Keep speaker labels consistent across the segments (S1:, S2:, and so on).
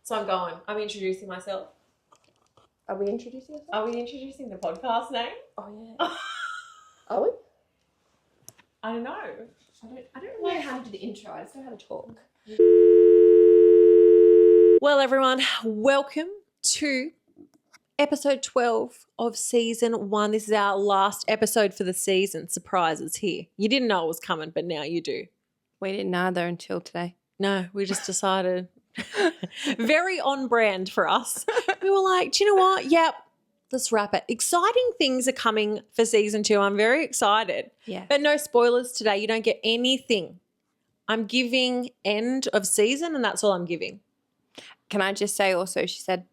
S1: So I'm going. I'm introducing myself.
S2: Are we introducing ourselves?
S1: Are we introducing the podcast name?
S2: Oh, yeah. Are we?
S1: I don't know.
S2: I don't know how to do the intro. I just know how to talk.
S1: Well, everyone, welcome to episode 12 of season 1. This is our last episode for the season. Surprises here. You didn't know it was coming, but now you do.
S2: We didn't either until today.
S1: No, we just decided. Very on brand for us. We were like, do you know what? Yep, let's wrap it. Exciting things are coming for season 2. I'm very excited.
S2: Yeah.
S1: But no spoilers today. You don't get anything. I'm giving end of season, and that's all I'm giving.
S2: Can I just say also, she said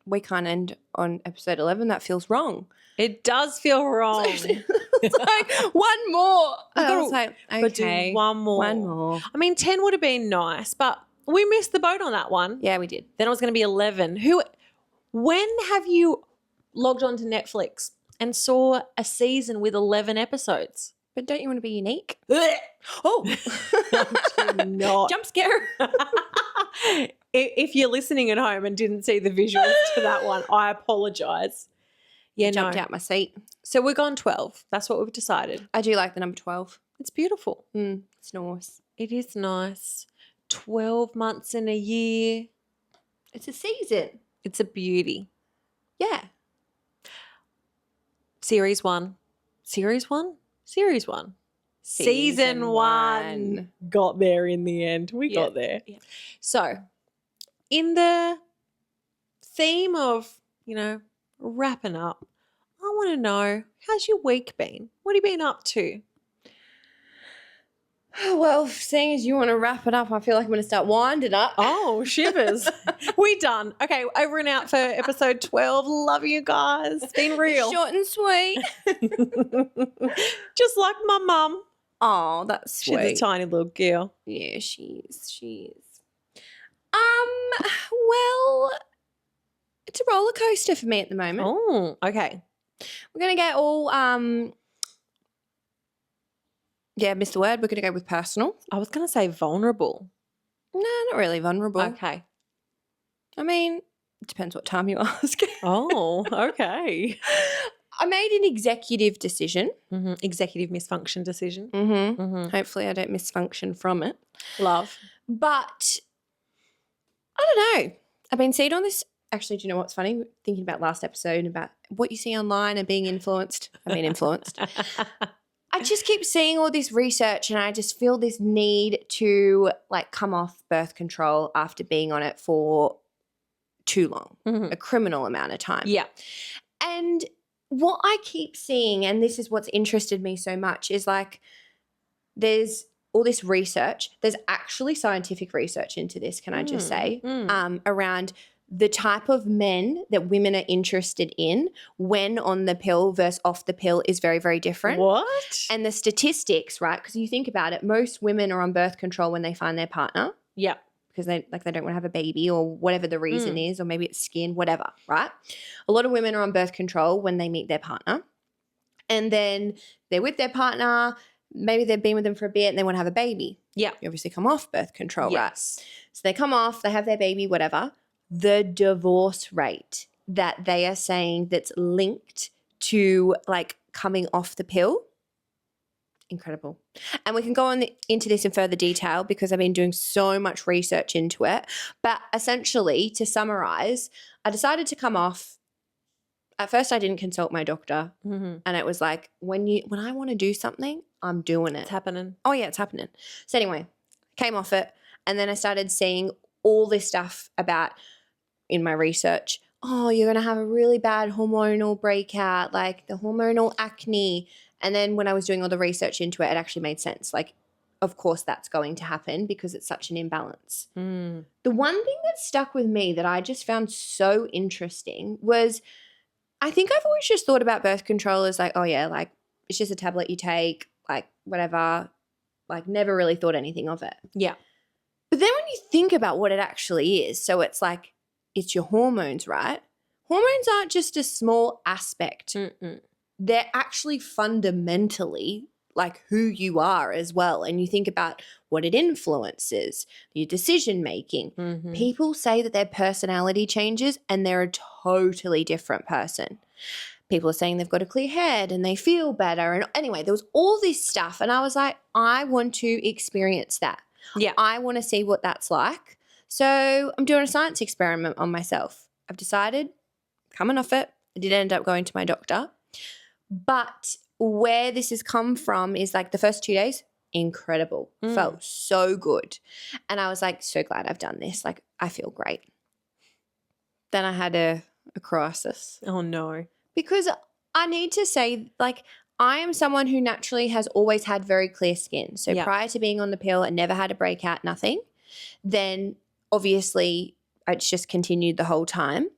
S2: we can't end on episode 11. That feels wrong.
S1: It does feel wrong.
S2: It's like, one more. I was like,
S1: But do
S2: okay.
S1: one more.
S2: One more.
S1: I mean, 10 would have been nice, but we missed the boat on that one.
S2: Yeah, we did.
S1: Then it was going to be 11. When have you logged on to Netflix and saw a season with 11 episodes?
S2: But don't you want to be unique?
S1: Oh, not.
S2: Jump scare.
S1: If you're listening at home and didn't see the visuals to that one, I apologise. Yeah,
S2: Jumped out my seat.
S1: So we're gone 12. That's what we've decided.
S2: I do like the number 12.
S1: It's beautiful.
S2: It's nice.
S1: It is nice. 12 months in a year.
S2: It's a season.
S1: It's a beauty.
S2: Yeah.
S1: Series 1. Series 1? Series 1. Season 1. Got there in the end. We got there.
S2: Yeah.
S1: So, in the theme of, wrapping up, I want to know, how's your week been? What have you been up to?
S2: Well, seeing as you want to wrap it up, I feel like I'm going to start winding up.
S1: Oh, shivers. We done. Okay, over and out for episode 12. Love you guys. It's been real.
S2: Short and sweet.
S1: Just like my mum.
S2: Oh, that's sweet.
S1: She's a tiny little girl.
S2: Yeah, she is. Well, it's a roller coaster for me at the moment.
S1: Oh, okay.
S2: We're going to get all, missed the word. We're going to go with personal.
S1: I was going to say vulnerable.
S2: No, not really vulnerable.
S1: Okay.
S2: I mean, it depends what time you ask.
S1: Oh, okay.
S2: I made an executive decision.
S1: Mm-hmm. Executive misfunction decision.
S2: Mm-hmm.
S1: Mm-hmm.
S2: Hopefully I don't misfunction from it.
S1: Love.
S2: But I don't know. I've been seeing on this. Actually, do you know what's funny? Thinking about last episode about what you see online and being influenced. I've been influenced. I just keep seeing all this research and I just feel this need to come off birth control after being on it for too long, a criminal amount of time.
S1: Yeah.
S2: And what I keep seeing, and this is what's interested me so much, is there's all this research. There's actually scientific research into this, can I just say, around the type of men that women are interested in when on the pill versus off the pill is very, very different.
S1: What?
S2: And the statistics, right? Because you think about it, most women are on birth control when they find their partner.
S1: Yeah.
S2: Because they don't want to have a baby or whatever the reason is, or maybe it's skin, whatever, right? A lot of women are on birth control when they meet their partner. And then they're with their partner, maybe they've been with them for a bit and they want to have a baby.
S1: Yeah.
S2: You obviously come off birth control,
S1: Yes.
S2: right? So they come off, they have their baby, whatever. The divorce rate that they are saying that's linked to coming off the pill, incredible. And we can go on into this in further detail because I've been doing so much research into it. But essentially, to summarize, I decided to come off. At first, I didn't consult my doctor. And it was like, when I want to do something, I'm doing it.
S1: It's happening.
S2: Oh, yeah, it's happening. So anyway, came off it. And then I started seeing all this stuff about, in my research, you're going to have a really bad hormonal breakout, like the hormonal acne. And then when I was doing all the research into it, it actually made sense. Of course that's going to happen because it's such an imbalance. The one thing that stuck with me that I just found so interesting was, I think I've always just thought about birth control as it's just a tablet you take, whatever, never really thought anything of it.
S1: Yeah.
S2: But then when you think about what it actually is, so it's your hormones, right? Hormones aren't just a small aspect. They're actually fundamentally like who you are as well, and you think about what it influences, your decision making.
S1: Mhm.
S2: People say that their personality changes and they're a totally different person. People are saying they've got a clear head and they feel better. And anyway, there was all this stuff. And I was like, I want to experience that.
S1: Yeah.
S2: I want to see what that's like. So I'm doing a science experiment on myself. I've decided, coming off it. I did end up going to my doctor. But where this has come from is like the first 2 days, incredible. Felt so good. And I was like, so glad I've done this. Like, I feel great. Then I had a crisis.
S1: Oh, no.
S2: Because I need to say, like, I am someone who naturally has always had very clear skin. So
S1: Yeah.
S2: prior to being on the pill, I never had a breakout, nothing. Then obviously it's just continued the whole time.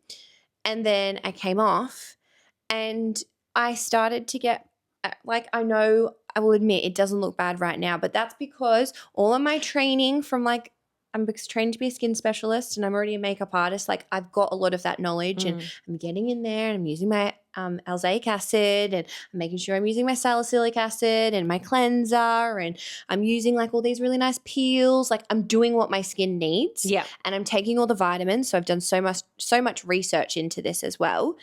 S2: And then I came off and I started to get, like, I know, I will admit it doesn't look bad right now, but that's because all of my training from, like, I'm trained to be a skin specialist and I'm already a makeup artist. Like, I've got a lot of that knowledge and I'm getting in there and I'm using my alzaic acid and I'm making sure I'm using my salicylic acid and my cleanser and I'm using like all these really nice peels. Like, I'm doing what my skin needs.
S1: Yeah.
S2: And I'm taking all the vitamins. So I've done so much research into this as well.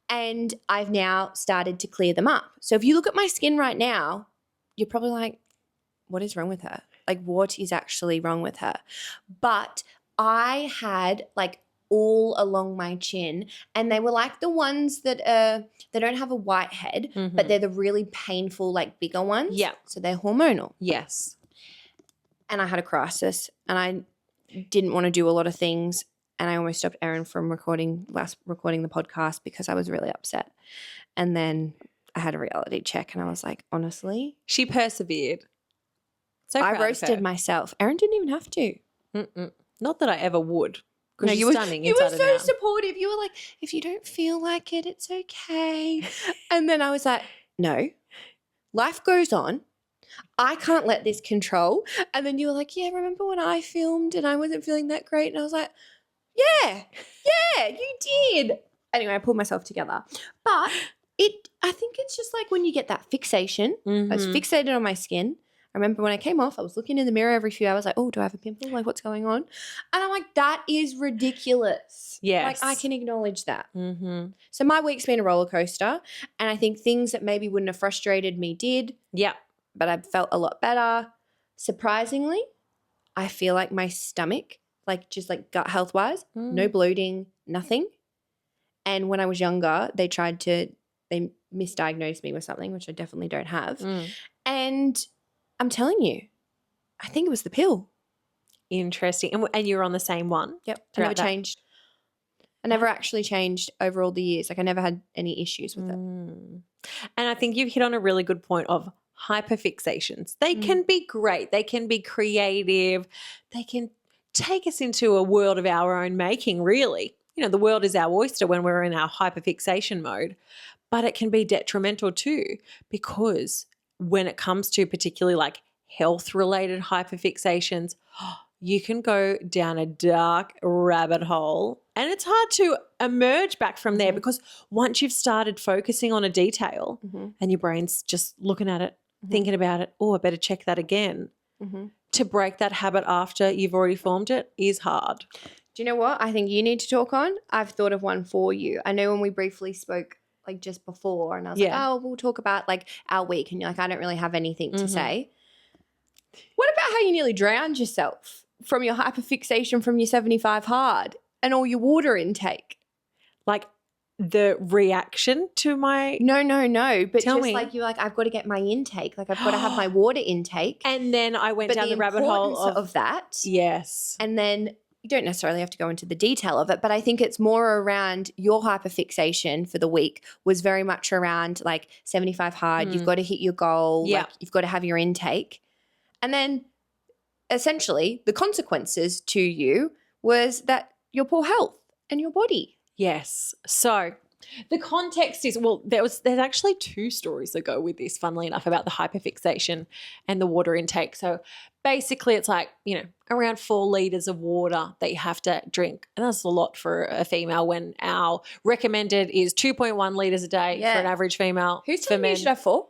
S2: And I've now started to clear them up. So if you look at my skin right now, you're probably like, what is wrong with her? Like, what is actually wrong with her? But I had like all along my chin, and they were like the ones that they don't have a white head, but they're the really painful, like bigger ones.
S1: Yeah.
S2: So they're hormonal.
S1: Yes.
S2: And I had a crisis, and I didn't want to do a lot of things, and I almost stopped Erin from recording the podcast because I was really upset. And then I had a reality check, and I was like, honestly,
S1: She persevered. So
S2: I
S1: proud of
S2: roasted
S1: her.
S2: myself. Erin didn't even have to.
S1: Not that I ever would.
S2: No,
S1: You're stunning
S2: you were
S1: inside and
S2: so
S1: out.
S2: supportive. You were like, if you don't feel like it, it's okay. And then I was like, no, life goes on. I can't let this control. And then you were like, yeah, remember when I filmed and I wasn't feeling that great? And I was like, yeah, you did. Anyway, I pulled myself together. But I think it's just like when you get that fixation. I was fixated on my skin. I remember when I came off, I was looking in the mirror every few hours like, oh, do I have a pimple? Like, what's going on? And I'm like, that is ridiculous.
S1: Yes.
S2: Like, I can acknowledge that.
S1: Mm-hmm.
S2: So my week's been a roller coaster. And I think things that maybe wouldn't have frustrated me did.
S1: Yeah.
S2: But I felt a lot better. Surprisingly, I feel like my stomach, like just like gut health wise, no bloating, nothing. And when I was younger, they misdiagnosed me with something, which I definitely don't have. And I'm telling you, I think it was the pill.
S1: Interesting. And you were on the same one?
S2: Yep. I never changed. I never actually changed over all the years. Like, I never had any issues with it.
S1: And I think you've hit on a really good point of hyperfixations. They can be great. They can be creative. They can take us into a world of our own making, really. You know, the world is our oyster when we're in our hyperfixation mode. But it can be detrimental too, because when it comes to particularly like health-related hyperfixations, you can go down a dark rabbit hole and it's hard to emerge back from there because once you've started focusing on a detail and your brain's just looking at it, thinking about it, oh, I better check that again, to break that habit after you've already formed it is hard.
S2: Do you know what I think you need to talk on? I've thought of one for you. I know when we briefly spoke like just before and I was like, oh, we'll talk about like our week. And you're like, I don't really have anything to say. What about how you nearly drowned yourself from your hyperfixation from your 75 hard and all your water intake?
S1: Like the reaction to my...
S2: No. But
S1: Tell
S2: just
S1: me.
S2: like you're like, I've got to get my intake. Like, I've got to have my water intake.
S1: And then I went
S2: But
S1: down the rabbit hole
S2: of that.
S1: Yes.
S2: And then you don't necessarily have to go into the detail of it, but I think it's more around your hyperfixation for the week was very much around like 75 hard. You've got to hit your goal.
S1: Yeah.
S2: Like, you've got to have your intake. And then essentially the consequences to you was that your poor health and your body.
S1: Yes. So the context is, well, there's actually 2 stories that go with this, funnily enough, about the hyperfixation and the water intake. So basically it's like, around 4 litres of water that you have to drink. And that's a lot for a female when our recommended is 2.1 litres a day for an average female.
S2: Who's
S1: for
S2: telling me
S1: men?
S2: you should have 4?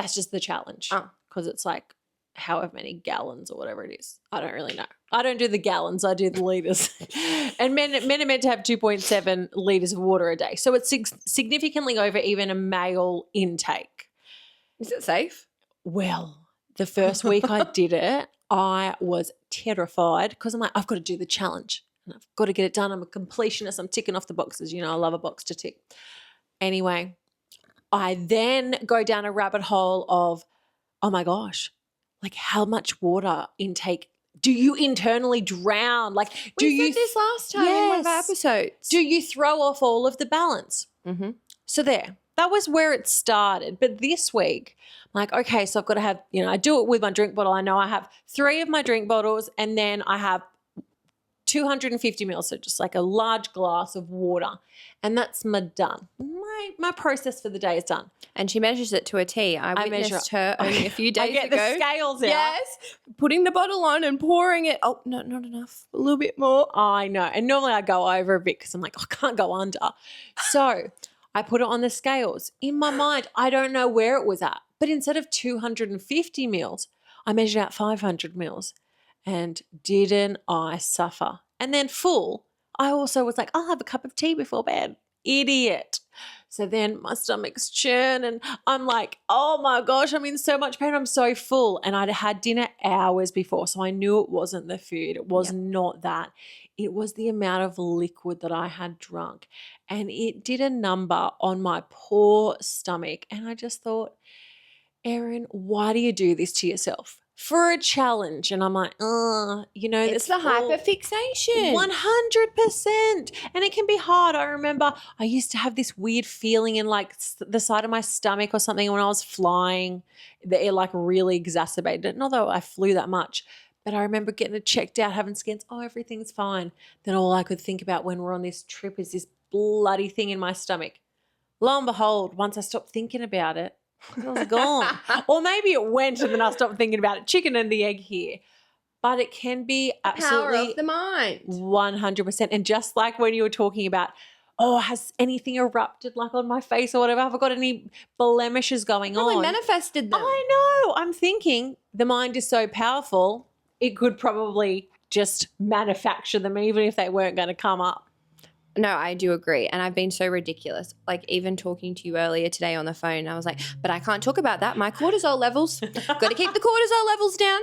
S1: That's just the challenge because it's like however many gallons or whatever it is. I don't really know. I don't do the gallons. I do the litres. And men are meant to have 2.7 litres of water a day. So it's significantly over even a male intake.
S2: Is it safe?
S1: Well, the first week I did it, I was terrified because I'm like, I've got to do the challenge and I've got to get it done. I'm a completionist. I'm ticking off the boxes. You know, I love a box to tick. Anyway, I then go down a rabbit hole of, oh my gosh, like how much water intake do you internally drown? Like,
S2: We said this last time in one of our episodes.
S1: Do you throw off all of the balance?
S2: Mm-hmm.
S1: So there, that was where it started. But this week, I'm like, okay, so I've got to have, you know, I do it with my drink bottle. I know I have 3 of my drink bottles and then I have 250 mils, so just like a large glass of water. And that's done. My process for the day is done.
S2: And she measures it to a T. I witnessed her only a few days
S1: I get
S2: ago.
S1: the scales out.
S2: Yes. Putting the bottle on and pouring it. Oh, no, not enough. A little bit more.
S1: I know. And normally I go over a bit because I'm like, I can't go under. So I put it on the scales. In my mind, I don't know where it was at. But instead of 250 mils, I measured out 500 mils. And didn't I suffer? And then full, I also was like, I'll have a cup of tea before bed. Idiot. So then my stomach's churn and I'm like, oh my gosh, I'm in so much pain. I'm so full. And I'd had dinner hours before, so I knew it wasn't the food. It was not that. It was the amount of liquid that I had drunk. And it did a number on my poor stomach. And I just thought, Erin, why do you do this to yourself? For a challenge. And I'm like, you know,
S2: it's the hyperfixation.
S1: 100%. And it can be hard. I remember I used to have this weird feeling in like the side of my stomach or something when I was flying that it like really exacerbated it. Not that I flew that much, but I remember getting it checked out, having scans. Oh, everything's fine. Then all I could think about when we're on this trip is this bloody thing in my stomach. Lo and behold, once I stopped thinking about it, it was gone. Or maybe it went and then I stopped thinking about it. Chicken and the egg here. But it can be absolutely
S2: power of the mind.
S1: 100%. And just like when you were talking about, has anything erupted like on my face or whatever? Have I got any blemishes going on?
S2: Probably manifested them.
S1: I know. I'm thinking the mind is so powerful, it could probably just manufacture them even if they weren't going to come up.
S2: No, I do agree. And I've been so ridiculous. Like even talking to you earlier today on the phone, I was like, but I can't talk about that. My cortisol levels, got to keep the cortisol levels down.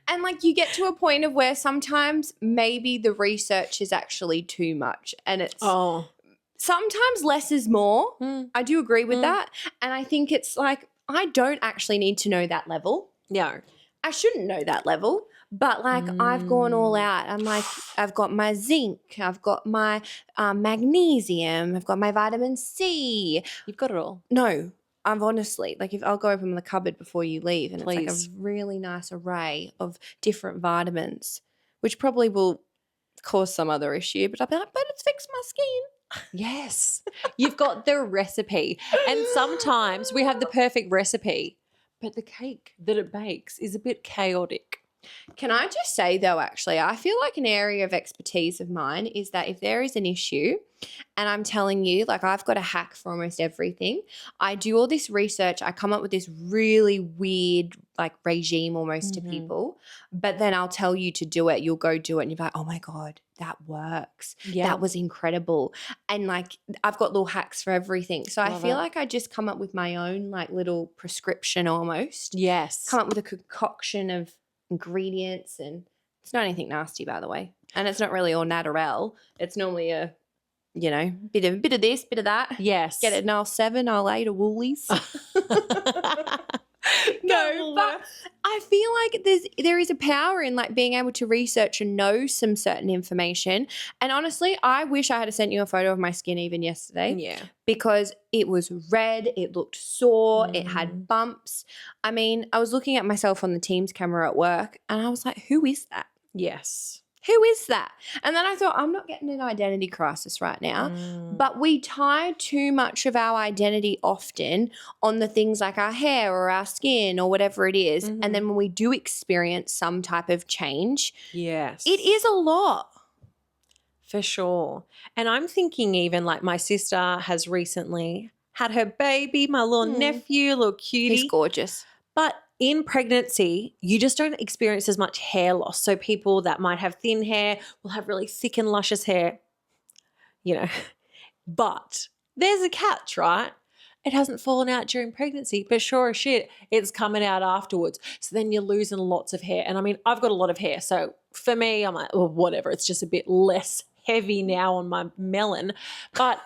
S2: And like you get to a point of where sometimes maybe the research is actually too much. And it's sometimes less is more. I do agree with that. And I think it's like, I don't actually need to know that level.
S1: No.
S2: I shouldn't know that level. But like I've gone all out. I'm like, I've got my zinc, I've got my magnesium, I've got my vitamin C.
S1: You've got it all.
S2: No, I've honestly, like if I'll go open the cupboard before you leave and
S1: Please.
S2: It's like a really nice array of different vitamins, which probably will cause some other issue, but I'll be like, but it's fixed my skin.
S1: Yes. You've got the recipe. And sometimes we have the perfect recipe, but the cake that it bakes is a bit chaotic.
S2: Can I just say though, actually, I feel like an area of expertise of mine is that if there is an issue and I'm telling you, like I've got a hack for almost everything, I do all this research, I come up with this really weird like regime almost to people, but then I'll tell you to do it, you'll go do it and you're like, oh my God, that works.
S1: Yeah.
S2: That was incredible. And like I've got little hacks for everything. So I feel like I just come up with my own like little prescription almost.
S1: Yes.
S2: Come up with a concoction of ingredients, and it's not anything nasty, by the way, and it's not really all natural. It's normally a bit of this, bit of that.
S1: Yes.
S2: Get it an L7, L8 or Woolies. No, but I feel like there is a power in like being able to research and know some certain information. And honestly, I wish I had sent you a photo of my skin even yesterday.
S1: Yeah.
S2: Because it was red, it looked sore, it had bumps. I mean, I was looking at myself on the Teams camera at work and I was like, who is that?
S1: Yes.
S2: Who is that? And then I thought, I'm not getting an identity crisis right now. But we tie too much of our identity often on the things like our hair or our skin or whatever it is. And then when we do experience some type of change,
S1: yes,
S2: it is a lot.
S1: For sure. And I'm thinking even like my sister has recently had her baby, my little nephew, little cutie.
S2: He's gorgeous.
S1: But in pregnancy, you just don't experience as much hair loss. So people that might have thin hair will have really thick and luscious hair, you know. But there's a catch, right? It hasn't fallen out during pregnancy, but sure as shit, it's coming out afterwards. So then you're losing lots of hair. And I mean, I've got a lot of hair. So for me, I'm like, well, whatever. It's just a bit less heavy now on my melon. But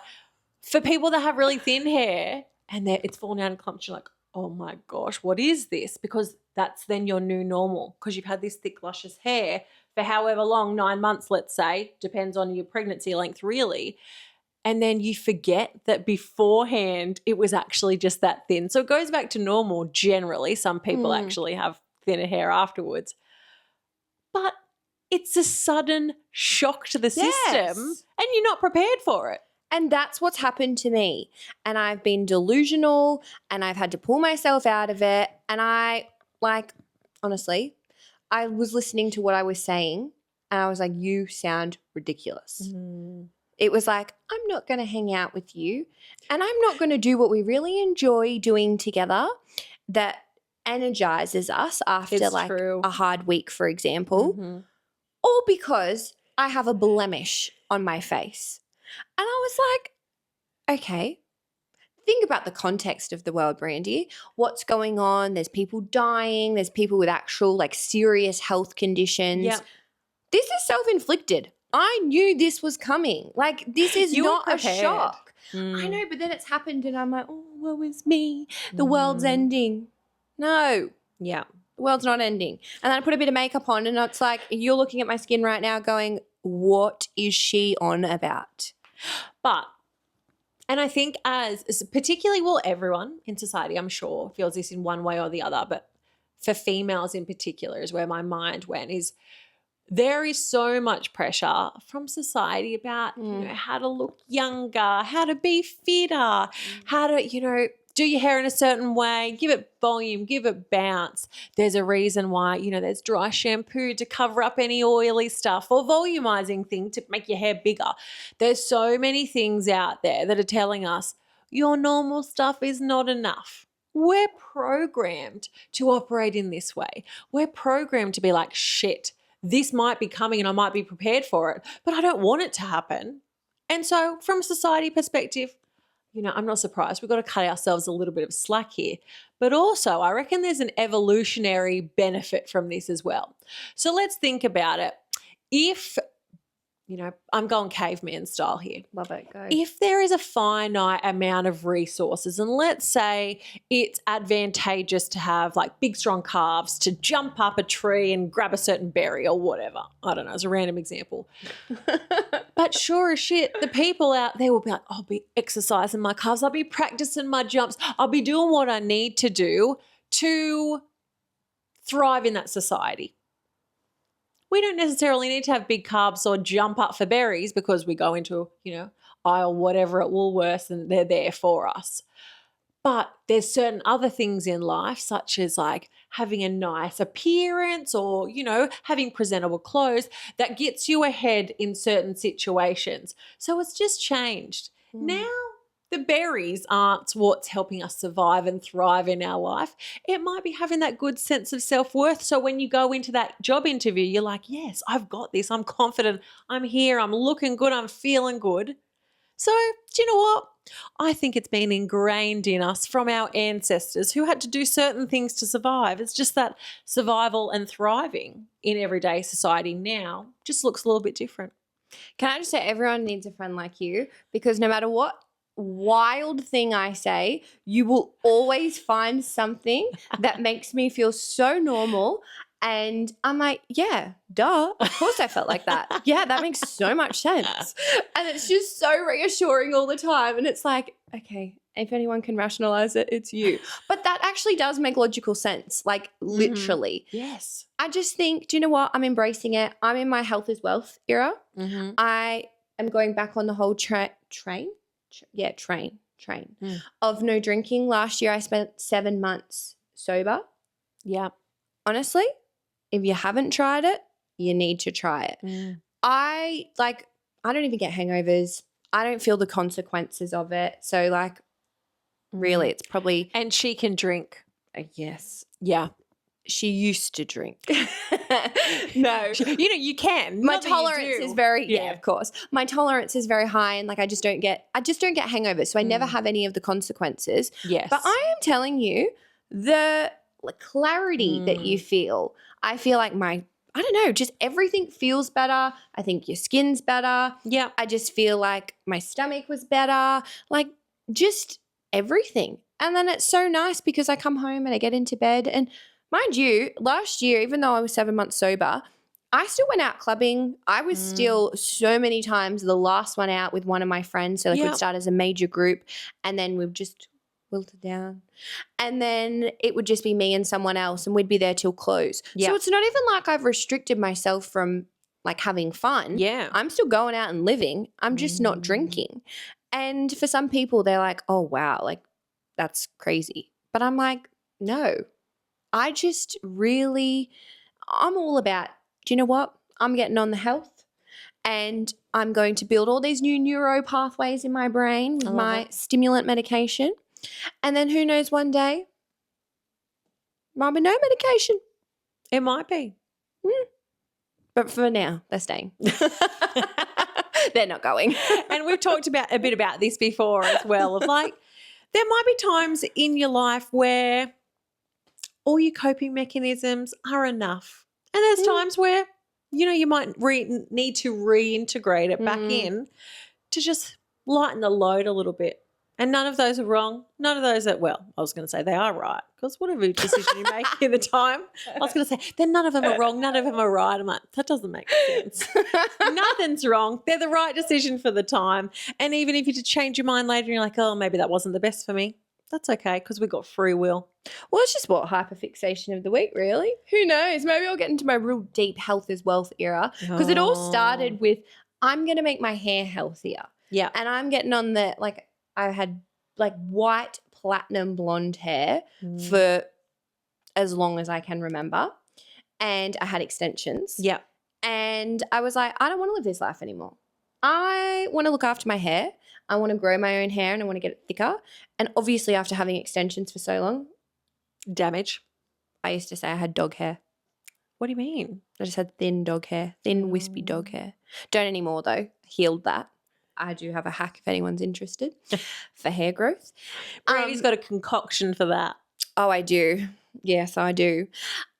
S1: for people that have really thin hair and it's fallen out in clumps, you're like, oh my gosh, what is this? Because that's then your new normal because you've had this thick, luscious hair for however long, 9 months, let's say, depends on your pregnancy length really. And then you forget that beforehand it was actually just that thin. So it goes back to normal generally. Some people actually have thinner hair afterwards. But it's a sudden shock to the system and you're not prepared for it.
S2: And that's what's happened to me. And I've been delusional and I've had to pull myself out of it. And honestly, I was listening to what I was saying and I was like, you sound ridiculous. It was like, I'm not going to hang out with you and I'm not going to do what we really enjoy doing together that energizes us after a hard week, for example, or because I have a blemish on my face. And I was like, okay, think about the context of the world, Brandy. What's going on? There's people dying. There's people with actual serious health conditions. Yep. This is self-inflicted. I knew this was coming. This is not a shock. I know, but then it's happened and I'm like, oh, woe is me. The world's ending. No.
S1: Yeah.
S2: The world's not ending. And then I put a bit of makeup on and it's like, you're looking at my skin right now going, what is she on about?
S1: But, and I think particularly, everyone in society, I'm sure, feels this in one way or the other, but for females in particular is where my mind went, is there is so much pressure from society about how to look younger, how to be fitter, how to, do your hair in a certain way, give it volume, give it bounce. There's a reason why, there's dry shampoo to cover up any oily stuff or volumizing thing to make your hair bigger. There's so many things out there that are telling us your normal stuff is not enough. We're programmed to operate in this way. We're programmed to be like, shit, this might be coming and I might be prepared for it, but I don't want it to happen. And so from a society perspective, I'm not surprised. We've got to cut ourselves a little bit of slack here. But also, I reckon there's an evolutionary benefit from this as well. So let's think about it. If, I'm going caveman style here.
S2: Love it. Go.
S1: If there is a finite amount of resources, and let's say it's advantageous to have big, strong calves to jump up a tree and grab a certain berry or whatever. I don't know, it's a random example. But sure as shit, the people out there will be like, I'll be exercising my calves. I'll be practicing my jumps. I'll be doing what I need to do to thrive in that society. We don't necessarily need to have big carbs or jump up for berries because we go into, aisle whatever at Woolworths and they're there for us. But there's certain other things in life, such as having a nice appearance or, having presentable clothes that gets you ahead in certain situations. So it's just changed. Now the berries aren't what's helping us survive and thrive in our life. It might be having that good sense of self-worth. So when you go into that job interview, you're like, yes, I've got this. I'm confident. I'm here. I'm looking good. I'm feeling good. So do you know what? I think it's been ingrained in us from our ancestors who had to do certain things to survive. It's just that survival and thriving in everyday society now just looks a little bit different.
S2: Can I just say everyone needs a friend like you, because no matter what wild thing I say, you will always find something that makes me feel so normal. And I'm like, yeah, duh. Of course I felt like that. Yeah, that makes so much sense. And it's just so reassuring all the time. And it's like, okay, if anyone can rationalize it, it's you. But that actually does make logical sense, literally.
S1: Yes.
S2: I just think, do you know what? I'm embracing it. I'm in my health is wealth era. I am going back on the whole train of no drinking. Last year I spent 7 months sober.
S1: Yeah.
S2: Honestly, if you haven't tried it, you need to try it. I don't even get hangovers. I don't feel the consequences of it. So Really, it's probably
S1: And she can drink.
S2: yes.
S1: Yeah.
S2: She used to drink. No.
S1: You can.
S2: My
S1: Not that you
S2: tolerance
S1: do.
S2: is very of course. My tolerance is very high, and like I just don't get hangovers, so I never have any of the consequences.
S1: Yes.
S2: But I am telling you, the clarity that you feel, I feel like I don't know, just everything feels better. I think your skin's better.
S1: Yeah.
S2: I just feel like my stomach was better, like just everything. And then it's so nice because I come home and I get into bed. And mind you, last year, even though I was 7 months sober, I still went out clubbing. I was still so many times the last one out with one of my friends. So like we'd start as a major group and then we'd just wilted down. And then it would just be me and someone else and we'd be there till close.
S1: Yeah.
S2: So it's not even like I've restricted myself from like having fun.
S1: Yeah.
S2: I'm still going out and living. I'm just not drinking. And for some people, they're like, oh, wow, like that's crazy. But I'm like, no, I just really, I'm all about, do you know what? I'm getting on the health and I'm going to build all these new neuro pathways in my brain with my stimulant medication. And then who knows, one day, might be no medication.
S1: It might be.
S2: But for now, they're staying. They're not going.
S1: And we've talked a bit about this before as well, of like there might be times in your life where all your coping mechanisms are enough. And there's times where, you might need to reintegrate it back in to just lighten the load a little bit. And none of those are wrong. None of those are, well, I was going to say they are right because whatever decision you make in the time, I was going to say, then none of them are wrong. None of them are right. I'm like, that doesn't make sense. Nothing's wrong. They're the right decision for the time. And even if you did change your mind later and you're like, oh, maybe that wasn't the best for me, that's okay because we got free will.
S2: Well, it's just what hyperfixation of the week, really. Who knows? Maybe I'll get into my real deep health is wealth era because it all started with I'm going to make my hair healthier.
S1: Yeah.
S2: And I'm getting on the, like, I had like white platinum blonde hair for as long as I can remember. And I had extensions.
S1: Yeah.
S2: And I was like, I don't want to live this life anymore. I want to look after my hair. I want to grow my own hair and I want to get it thicker. And obviously after having extensions for so long.
S1: Damage.
S2: I used to say I had dog hair.
S1: What do you mean?
S2: I just had thin dog hair, thin wispy dog hair. Don't anymore though. Healed that. I do have a hack if anyone's interested for hair growth.
S1: Brady's got a concoction for that.
S2: Oh, I do. Yes, I do.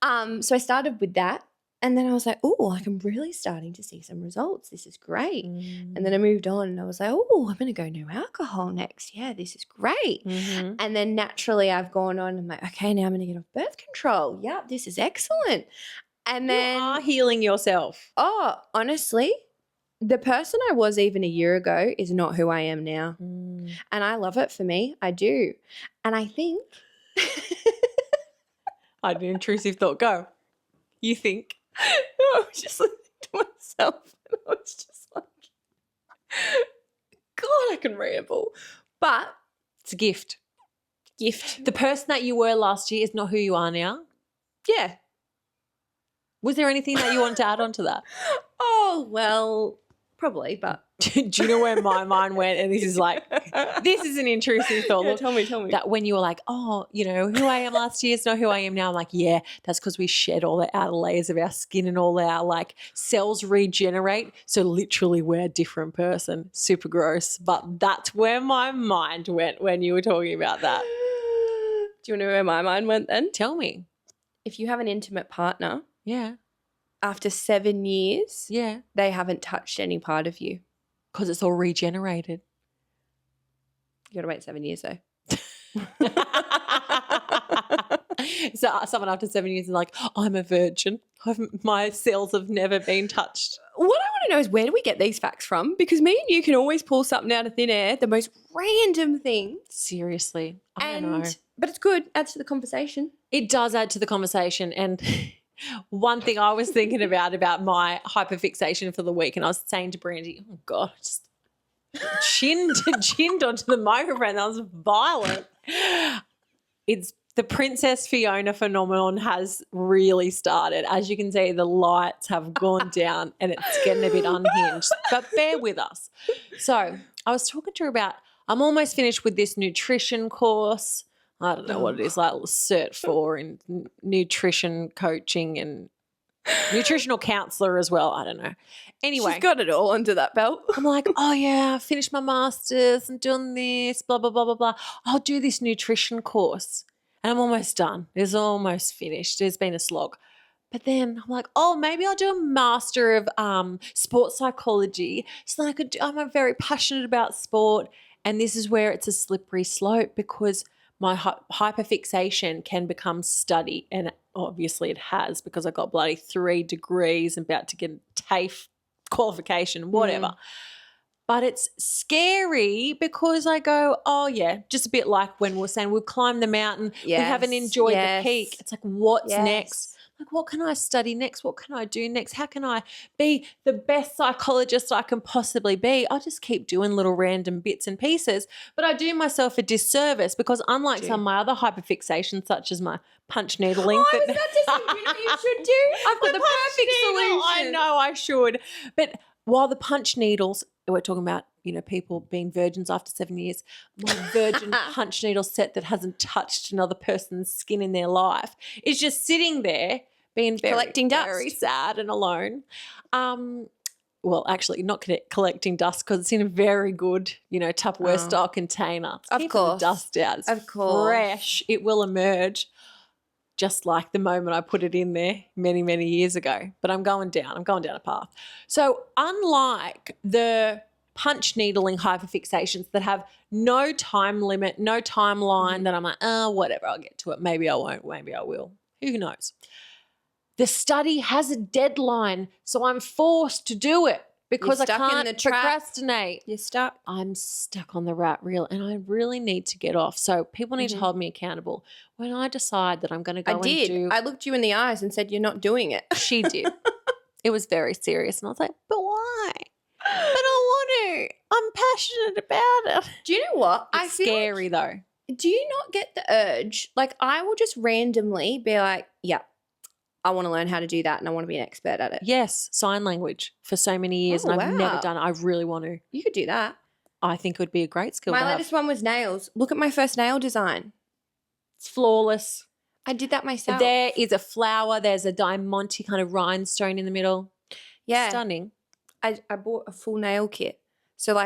S2: So I started with that and then I was like, oh, like I'm really starting to see some results. This is great. And then I moved on and I was like, oh, I'm going to go no alcohol next. Yeah, this is great. And then naturally I've gone on and I'm like, okay, now I'm going to get off birth control. Yeah, this is excellent. And then
S1: you are healing yourself.
S2: Oh, honestly, the person I was even a year ago is not who I am now. And I love it for me. I do. And I think.
S1: I had an intrusive thought. Go. You think.
S2: I was just listening to myself and I was just like, God, I can ramble. But
S1: it's a gift.
S2: Gift.
S1: The person that you were last year is not who you are now.
S2: Yeah.
S1: Was there anything that you wanted to add on to that?
S2: Oh, well, probably, but.
S1: Do you know where my mind went? And this is an intrusive thought.
S2: Yeah, tell me.
S1: That when you were like, oh, who I am last year is not who I am now. I'm like, yeah, that's because we shed all the outer layers of our skin and all our like cells regenerate. So literally we're a different person. Super gross. But that's where my mind went when you were talking about that.
S2: Do you want to know where my mind went then?
S1: Tell me.
S2: If you have an intimate partner.
S1: Yeah.
S2: After 7 years.
S1: Yeah.
S2: They haven't touched any part of you.
S1: Because it's all regenerated.
S2: You got to wait 7 years though.
S1: So someone after 7 years is like, I'm a virgin. My cells have never been touched.
S2: What I want to know is where do we get these facts from? Because me and you can always pull something out of thin air, the most random thing.
S1: Seriously. I don't know.
S2: But it's good. Adds to the conversation.
S1: It does add to the conversation. And one thing I was thinking about my hyperfixation for the week, and I was saying to Brandy, oh God, I just chinned onto the microphone. That was violent. It's the Princess Fiona phenomenon has really started. As you can see, the lights have gone down and it's getting a bit unhinged. But bear with us. So I was talking to her about I'm almost finished with this nutrition course. I don't know what it is, like Cert 4 in nutrition coaching and nutritional counselor as well. I don't know. Anyway.
S2: She's got it all under that belt.
S1: I'm like, oh, yeah, I finished my master's and doing this, blah, blah, blah, blah, blah. I'll do this nutrition course. And I'm almost done. It's almost finished. It's been a slog. But then I'm like, oh, maybe I'll do a master of sports psychology. So then I'm very passionate about sport. And this is where it's a slippery slope because my hyperfixation can become study. And obviously it has because I got bloody 3 degrees and about to get a TAFE qualification, whatever. But it's scary because I go, oh, yeah, just a bit like when we're saying we've climbed the mountain, we haven't enjoyed the peak. It's like, what's next? Like, what can I study next? What can I do next? How can I be the best psychologist I can possibly be? I just keep doing little random bits and pieces, but I do myself a disservice because unlike some of my other hyperfixations, such as my punch needling.
S2: I was about to say, you know what you should do? I've got the perfect solution.
S1: I know I should. But while the punch needles, we're talking about, people being virgins after 7 years, my virgin punch needle set that hasn't touched another person's skin in their life is just sitting there being
S2: collecting dust.
S1: Very sad and alone. Well, actually not collecting dust because it's in a very good, Tupperware style container. It's
S2: of course.
S1: The dust out. It's
S2: of course.
S1: Fresh. It will emerge just like the moment I put it in there many, many years ago. But I'm going down a path. So unlike the punch needling hyperfixations that have no time limit, no timeline that I'm like, whatever, I'll get to it. Maybe I won't, maybe I will. Who knows? The study has a deadline, so I'm forced to do it because I can't procrastinate.
S2: You're stuck.
S1: I'm stuck on the rat reel and I really need to get off. So people need to hold me accountable. When I decide that I'm going to go
S2: I looked you in the eyes and said, you're not doing it.
S1: She did. It was very serious. And I was like, but why? But I want to. I'm passionate about it.
S2: Do you know what?
S1: It's scary though.
S2: Do you not get the urge? Like I will just randomly be like, yeah, I want to learn how to do that and I want to be an expert at it.
S1: Yes, sign language for so many years and I've never done it. I really want to.
S2: You could do that.
S1: I think it would be a great skill to have.
S2: My latest one was nails. Look at my first nail design.
S1: It's flawless.
S2: I did that myself.
S1: There is a flower. There's a diamante kind of rhinestone in the middle.
S2: Yeah.
S1: Stunning.
S2: I bought a full nail kit. So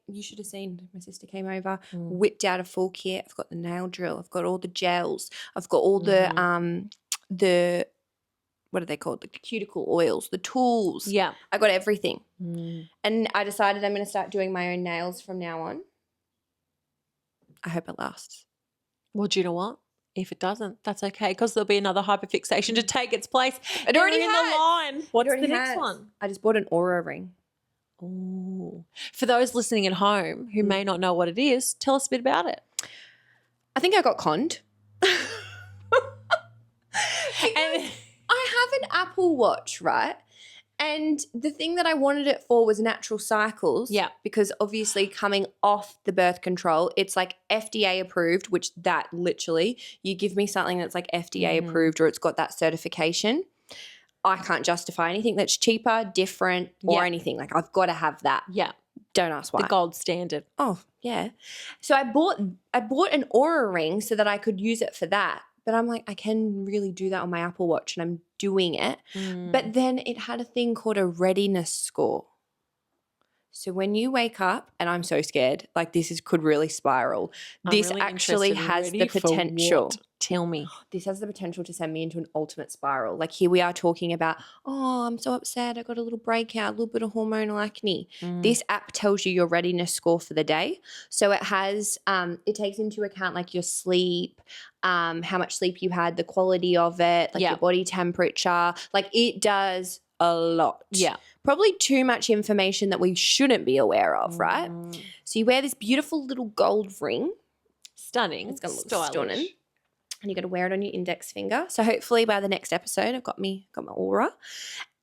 S2: you should have seen, my sister came over, whipped out a full kit. I've got the nail drill. I've got all the gels. I've got all the what are they called? The cuticle oils, the tools.
S1: Yeah.
S2: I got everything. And I decided I'm going to start doing my own nails from now on. I hope it lasts.
S1: Well, do you know what? If it doesn't, that's okay because there'll be another hyperfixation to take its place.
S2: It already
S1: in the line. What's the next one?
S2: I just bought an aura ring.
S1: Ooh. For those listening at home who may not know what it is, tell us a bit about it.
S2: I think I got conned.
S1: And
S2: I have an Apple Watch, right? And the thing that I wanted it for was natural cycles.
S1: Yeah.
S2: Because obviously coming off the birth control, it's like FDA approved, which that literally, you give me something that's like FDA approved or it's got that certification. I can't justify anything that's cheaper, different or anything. Like I've got to have that.
S1: Yeah.
S2: Don't ask why.
S1: The gold standard.
S2: Oh, yeah. So I bought an Aura ring so that I could use it for that. But I'm like, I can really do that on my Apple Watch and I'm doing it. But then it had a thing called a readiness score. So when you wake up, and I'm so scared, like could really spiral. This
S1: really
S2: actually has the potential.
S1: Tell me.
S2: This has the potential to send me into an ultimate spiral. Like here we are talking about, oh, I'm so upset. I got a little breakout, a little bit of hormonal acne. This app tells you your readiness score for the day. So it has, it takes into account like your sleep, how much sleep you had, the quality of it, like your body temperature. Like it does a lot.
S1: Yeah.
S2: Probably too much information that we shouldn't be aware of, right? So you wear this beautiful little gold ring.
S1: Stunning.
S2: It's going to look stunning. And you're going to wear it on your index finger. So hopefully by the next episode, I've got my aura.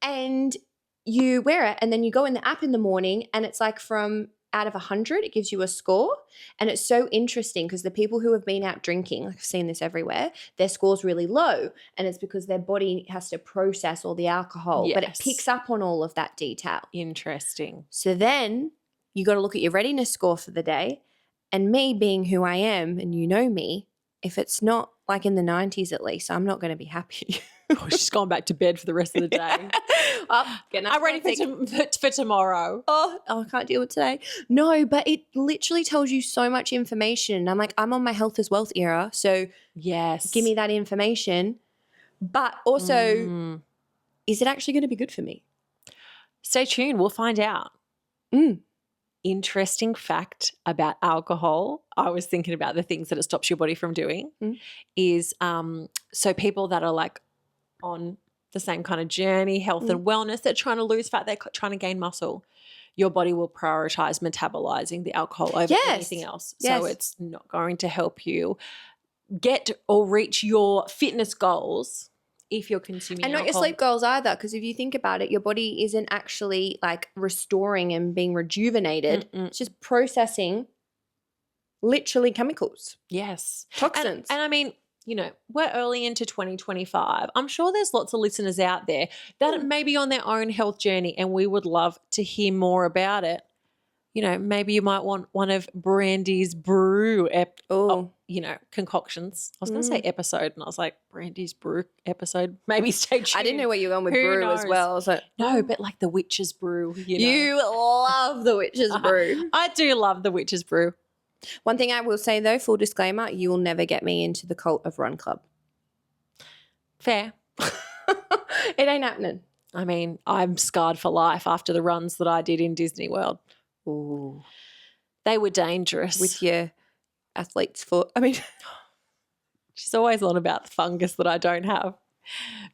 S2: And you wear it and then you go in the app in the morning and it's like from out of 100, it gives you a score. And it's so interesting because the people who have been out drinking, like I've seen this everywhere, their score's really low. And it's because their body has to process all the alcohol. But it picks up on all of that detail.
S1: Interesting.
S2: So then you got to look at your readiness score for the day. And me being who I am, and you know me, if it's not like in the 90s at least, I'm not going to be happy.
S1: Oh, she's gone back to bed for the rest of the day. I'm ready for tomorrow.
S2: Oh, I can't deal with today. No, but it literally tells you so much information. I'm like, I'm on my health is wealth era. So
S1: yes,
S2: give me that information. But also, is it actually going to be good for me?
S1: Stay tuned. We'll find out. Interesting fact about alcohol. I was thinking about the things that it stops your body from doing is so people that are like on the same kind of journey, health and wellness, they're trying to lose fat, they're trying to gain muscle. Your body will prioritize metabolizing the alcohol over anything else. So it's not going to help you get or reach your fitness goals if you're consuming
S2: and not
S1: alcohol.
S2: your sleep goals either, because if you think about it, your body isn't actually like restoring and being rejuvenated. It's just processing literally chemicals.
S1: Yes.
S2: Toxins.
S1: And I mean, you know, we're early into 2025. I'm sure there's lots of listeners out there that may be on their own health journey, and we would love to hear more about it. You know, maybe you might want one of Brandy's brew, concoctions. I was going to say episode, and I was like, Brandy's brew episode. Maybe stay tuned.
S2: I didn't know where you were going with
S1: Who
S2: brew
S1: knows?
S2: as well. I was like,
S1: no, but like the witch's brew.
S2: You love the witch's brew.
S1: I do love the witch's brew.
S2: One thing I will say though, full disclaimer, you will never get me into the cult of Run Club.
S1: Fair.
S2: It ain't happening.
S1: I mean, I'm scarred for life after the runs that I did in Disney World.
S2: Ooh.
S1: They were dangerous.
S2: With your athlete's foot. I mean,
S1: she's always on about the fungus that I don't have.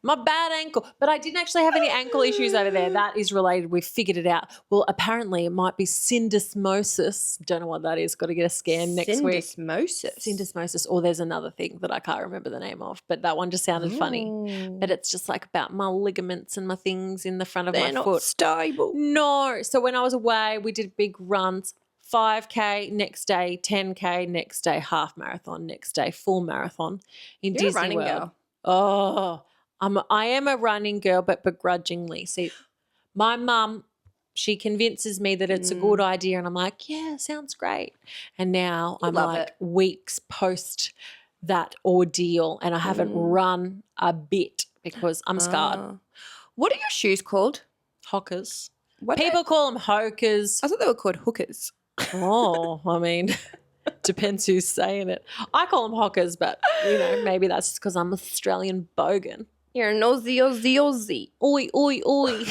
S1: My bad ankle. But I didn't actually have any ankle issues over there. That is related. We figured it out. Well, apparently it might be syndesmosis. Don't know what that is. Got to get a scan next week. Syndesmosis. Or there's another thing that I can't remember the name of. But that one just sounded funny. But it's just like about my ligaments and my things in the front of my foot.
S2: They're not stable.
S1: No. So when I was away, we did big runs. 5K next day, 10K next day, half marathon next day, full marathon in
S2: You're
S1: Disney
S2: a running
S1: World.
S2: girl.
S1: Oh, I am a running girl, but begrudgingly. See, my mum, she convinces me that it's a good idea, and I'm like, yeah, sounds great. And now I'm like weeks post that ordeal, and I haven't run a bit because I'm scarred.
S2: What are your shoes called?
S1: Hockers. People call them hokers.
S2: I thought they were called hookers.
S1: Oh, I mean, depends who's saying it. I call them hockers, but, you know, maybe that's because I'm Australian bogan.
S2: You're an Aussie.
S1: Oi, oi, oi.